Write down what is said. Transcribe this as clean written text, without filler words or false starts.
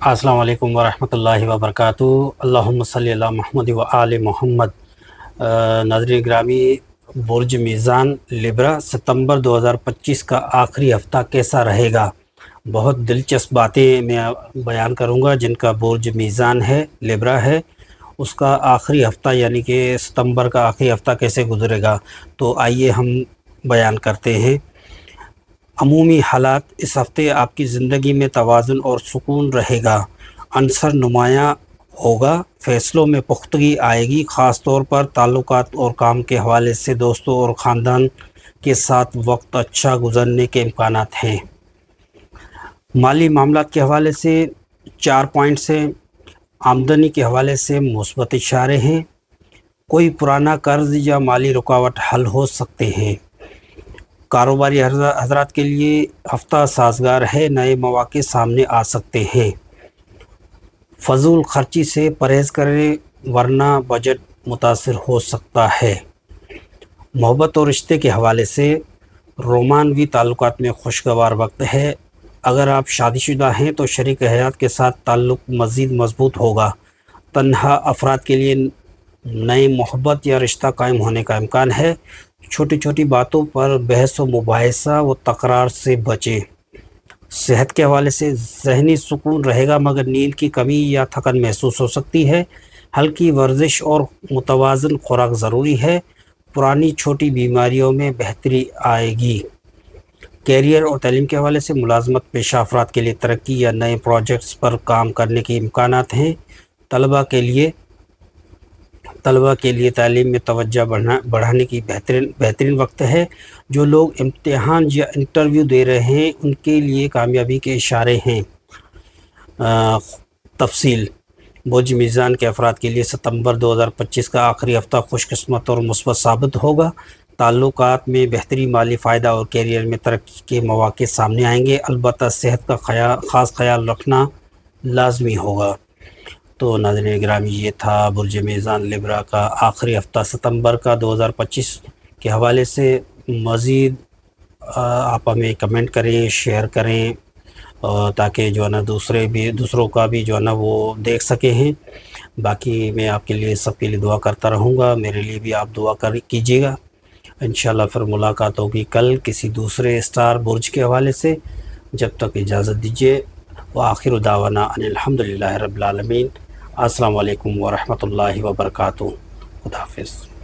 السلام علیکم ورحمۃ اللہ وبرکاتہ۔ اللہم صلی علی محمد و آل محمد۔ ناظرین گرامی، برج میزان لیبرا ستمبر 2025 کا آخری ہفتہ کیسا رہے گا؟ بہت دلچسپ باتیں میں بیان کروں گا جن کا برج میزان ہے، لیبرا ہے، اس کا آخری ہفتہ یعنی کہ ستمبر کا آخری ہفتہ کیسے گزرے گا۔ تو آئیے ہم بیان کرتے ہیں۔ عمومی حالات: اس ہفتے آپ کی زندگی میں توازن اور سکون رہے گا، عنصر نمایاں ہوگا، فیصلوں میں پختگی آئے گی، خاص طور پر تعلقات اور کام کے حوالے سے دوستوں اور خاندان کے ساتھ وقت اچھا گزرنے کے امکانات ہیں۔ مالی معاملات کے حوالے سے 4 پوائنٹس ہیں۔ آمدنی کے حوالے سے مثبت اشارے ہیں، کوئی پرانا قرض یا مالی رکاوٹ حل ہو سکتے ہیں۔ کاروباری حضرات کے لیے ہفتہ سازگار ہے، نئے مواقع سامنے آ سکتے ہیں۔ فضول خرچی سے پرہیز کریں ورنہ بجٹ متاثر ہو سکتا ہے۔ محبت اور رشتے کے حوالے سے رومانوی تعلقات میں خوشگوار وقت ہے۔ اگر آپ شادی شدہ ہیں تو شریک حیات کے ساتھ تعلق مزید مضبوط ہوگا۔ تنہا افراد کے لیے نئی محبت یا رشتہ قائم ہونے کا امکان ہے۔ چھوٹی چھوٹی باتوں پر بحث و مباحثہ و تکرار سے بچیں۔ صحت کے حوالے سے ذہنی سکون رہے گا مگر نیند کی کمی یا تھکن محسوس ہو سکتی ہے۔ ہلکی ورزش اور متوازن خوراک ضروری ہے۔ پرانی چھوٹی بیماریوں میں بہتری آئے گی۔ کیریئر اور تعلیم کے حوالے سے ملازمت پیشہ افراد کے لیے ترقی یا نئے پروجیکٹس پر کام کرنے کے امکانات ہیں۔ طلباء کے لیے تعلیم میں توجہ بڑھانے کی بہترین وقت ہے۔ جو لوگ امتحان یا انٹرویو دے رہے ہیں ان کے لیے کامیابی کے اشارے ہیں۔ تفصیل: برج میزان کے افراد کے لیے ستمبر 2025 کا آخری ہفتہ خوش قسمت اور مثبت ثابت ہوگا۔ تعلقات میں بہتری، مالی فائدہ اور کیریئر میں ترقی کے مواقع سامنے آئیں گے، البتہ صحت کا خاص خیال رکھنا لازمی ہوگا۔ تو ناظرین گرامی، یہ تھا برج میزان لیبرا کا آخری ہفتہ ستمبر کا 2025 کے حوالے سے۔ مزید آپ ہمیں کمنٹ کریں، شیئر کریں تاکہ جو ہے نا دوسروں کا بھی جو ہے نا وہ دیکھ سکے ہیں۔ باقی میں آپ کے لیے سب کے لیے دعا کرتا رہوں گا، میرے لیے بھی آپ دعا کیجیے گا۔ انشاءاللہ پھر ملاقات ہوگی کل کسی دوسرے اسٹار برج کے حوالے سے۔ جب تک اجازت دیجیے، وآخر دعوانا ان الحمدللہ رب العالمین۔ السلام علیکم ورحمۃ اللہ وبرکاتہ۔ خدا حافظ۔